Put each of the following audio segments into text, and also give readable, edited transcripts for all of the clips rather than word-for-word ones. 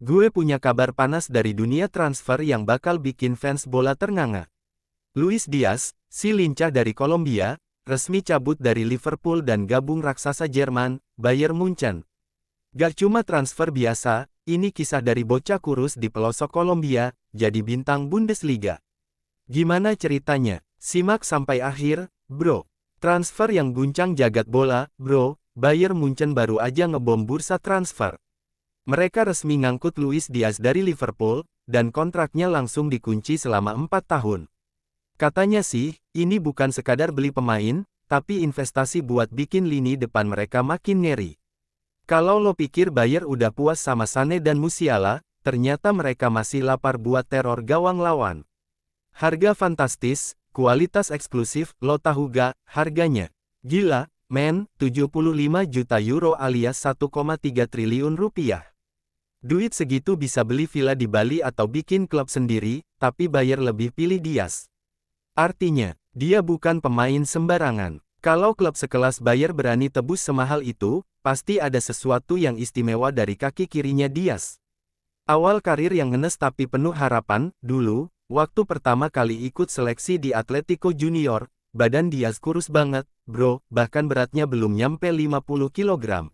Gue punya kabar panas dari dunia transfer yang bakal bikin fans bola ternganga. Luis Diaz, si lincah dari Kolombia, resmi cabut dari Liverpool dan gabung raksasa Jerman, Bayern Munchen. Gak cuma transfer biasa, ini kisah dari bocah kurus di pelosok Kolombia, jadi bintang Bundesliga. Gimana ceritanya? Simak sampai akhir, bro. Transfer yang guncang jagat bola, bro. Bayern Munchen baru aja ngebom bursa transfer. Mereka resmi ngangkut Luis Diaz dari Liverpool, dan kontraknya langsung dikunci selama 4 tahun. Katanya sih, ini bukan sekadar beli pemain, tapi investasi buat bikin lini depan mereka makin ngeri. Kalau lo pikir Bayern udah puas sama Sané dan Musiala, ternyata mereka masih lapar buat teror gawang lawan. Harga fantastis, kualitas eksklusif, lo tahu gak harganya? Gila, men, 75 juta euro alias 1,3 triliun rupiah. Duit segitu bisa beli villa di Bali atau bikin klub sendiri, tapi Bayern lebih pilih Diaz. Artinya, dia bukan pemain sembarangan. Kalau klub sekelas Bayern berani tebus semahal itu, pasti ada sesuatu yang istimewa dari kaki kirinya Diaz. Awal karir yang ngenes tapi penuh harapan, dulu, waktu pertama kali ikut seleksi di Atletico Junior, badan Diaz kurus banget, bro, bahkan beratnya belum nyampe 50 kg.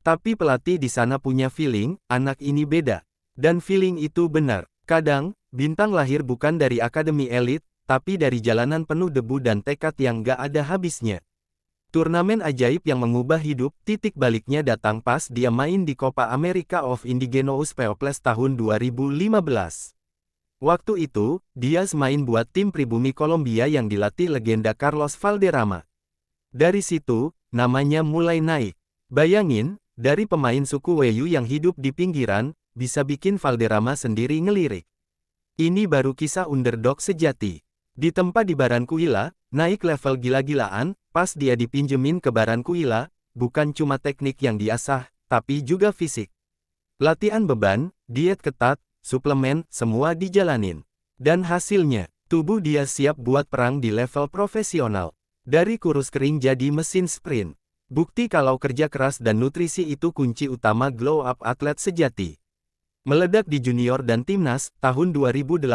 Tapi pelatih di sana punya feeling, anak ini beda. Dan feeling itu benar. Kadang, bintang lahir bukan dari akademi elit, tapi dari jalanan penuh debu dan tekad yang gak ada habisnya. Turnamen ajaib yang mengubah hidup, titik baliknya datang pas dia main di Copa America of Indigenous Peoples tahun 2015. Waktu itu, Diaz main buat tim pribumi Kolombia yang dilatih legenda Carlos Valderrama. Dari situ, namanya mulai naik. Bayangin, dari pemain suku Weyu yang hidup di pinggiran, bisa bikin Valderrama sendiri ngelirik. Ini baru kisah underdog sejati. Ditempa di Barranquilla, naik level gila-gilaan, pas dia dipinjemin ke Barranquilla, bukan cuma teknik yang diasah, tapi juga fisik. Latihan beban, diet ketat, suplemen, semua dijalanin. Dan hasilnya, tubuh dia siap buat perang di level profesional. Dari kurus kering jadi mesin sprint. Bukti kalau kerja keras dan nutrisi itu kunci utama glow up atlet sejati. Meledak di junior dan timnas, tahun 2018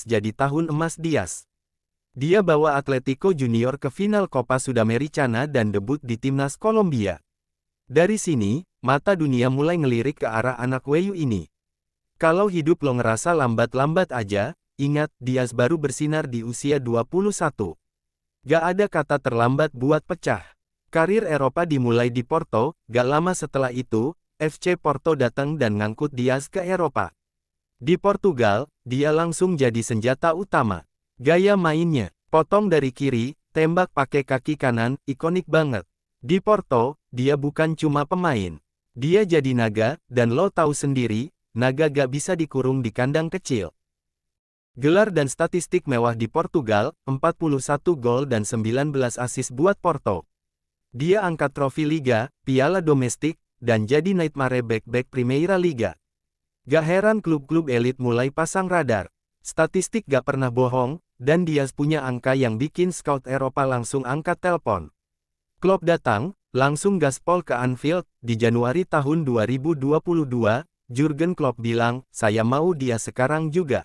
jadi tahun emas Diaz. Dia bawa Atletico Junior ke final Copa Sudamericana dan debut di timnas Kolombia. Dari sini, mata dunia mulai ngelirik ke arah anak Weyu ini. Kalau hidup lo ngerasa lambat-lambat aja, ingat, Diaz baru bersinar di usia 21. Gak ada kata terlambat buat pecah. Karir Eropa dimulai di Porto, gak lama setelah itu, FC Porto datang dan ngangkut Diaz ke Eropa. Di Portugal, dia langsung jadi senjata utama. Gaya mainnya, potong dari kiri, tembak pakai kaki kanan, ikonik banget. Di Porto, dia bukan cuma pemain. Dia jadi naga, dan lo tahu sendiri, naga gak bisa dikurung di kandang kecil. Gelar dan statistik mewah di Portugal, 41 gol dan 19 assist buat Porto. Dia angkat trofi Liga, Piala Domestik, dan jadi nightmare back-back Primeira Liga. Gak heran klub-klub elit mulai pasang radar. Statistik gak pernah bohong, dan Diaz punya angka yang bikin scout Eropa langsung angkat telepon. Klopp datang, langsung gaspol ke Anfield, di Januari tahun 2022, Jurgen Klopp bilang, saya mau dia sekarang juga.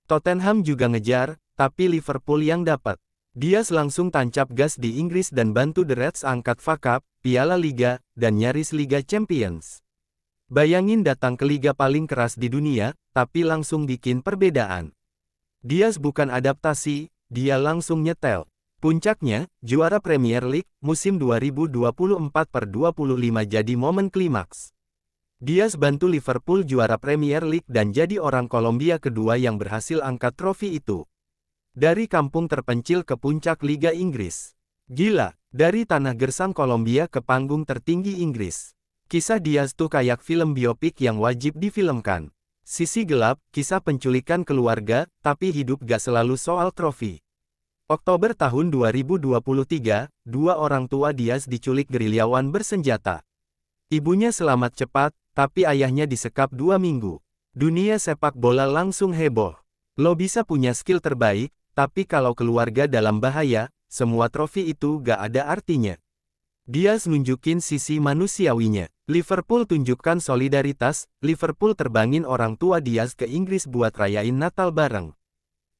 Tottenham juga ngejar, tapi Liverpool yang dapat. Diaz langsung tancap gas di Inggris dan bantu The Reds angkat FA Cup, Piala Liga, dan nyaris Liga Champions. Bayangin datang ke liga paling keras di dunia, tapi langsung bikin perbedaan. Diaz bukan adaptasi, dia langsung nyetel. Puncaknya, juara Premier League, musim 2024/25 jadi momen klimaks. Diaz bantu Liverpool juara Premier League dan jadi orang Kolombia kedua yang berhasil angkat trofi itu. Dari kampung terpencil ke puncak Liga Inggris. Gila, dari tanah gersang Kolombia ke panggung tertinggi Inggris. Kisah Diaz tuh kayak film biopik yang wajib difilmkan. Sisi gelap, kisah penculikan keluarga, tapi hidup gak selalu soal trofi. Oktober tahun 2023, dua orang tua Diaz diculik gerilyawan bersenjata. Ibunya selamat cepat, tapi ayahnya disekap 2 minggu. Dunia sepak bola langsung heboh. Lo bisa punya skill terbaik, tapi kalau keluarga dalam bahaya, semua trofi itu gak ada artinya. Diaz nunjukin sisi manusiawinya. Liverpool tunjukkan solidaritas, Liverpool terbangin orang tua Diaz ke Inggris buat rayain Natal bareng.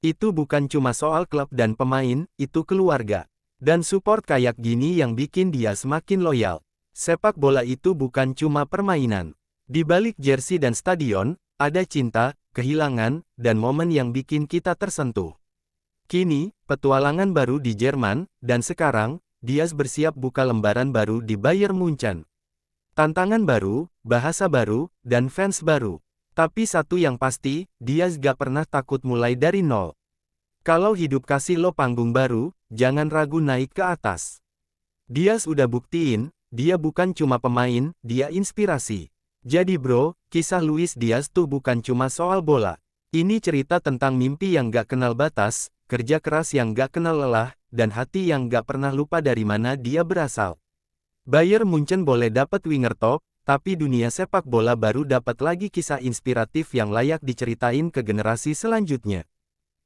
Itu bukan cuma soal klub dan pemain, itu keluarga. Dan support kayak gini yang bikin Diaz makin loyal. Sepak bola itu bukan cuma permainan. Di balik jersey dan stadion, ada cinta, kehilangan, dan momen yang bikin kita tersentuh. Kini, petualangan baru di Jerman, dan sekarang, Diaz bersiap buka lembaran baru di Bayern Munchen. Tantangan baru, bahasa baru, dan fans baru. Tapi satu yang pasti, Diaz gak pernah takut mulai dari nol. Kalau hidup kasih lo panggung baru, jangan ragu naik ke atas. Diaz udah buktiin, dia bukan cuma pemain, dia inspirasi. Jadi bro, kisah Luis Diaz tuh bukan cuma soal bola. Ini cerita tentang mimpi yang gak kenal batas, kerja keras yang gak kenal lelah, dan hati yang gak pernah lupa dari mana dia berasal. Bayern Munchen boleh dapat winger top, tapi dunia sepak bola baru dapat lagi kisah inspiratif yang layak diceritain ke generasi selanjutnya.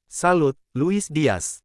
Salut, Luis Diaz.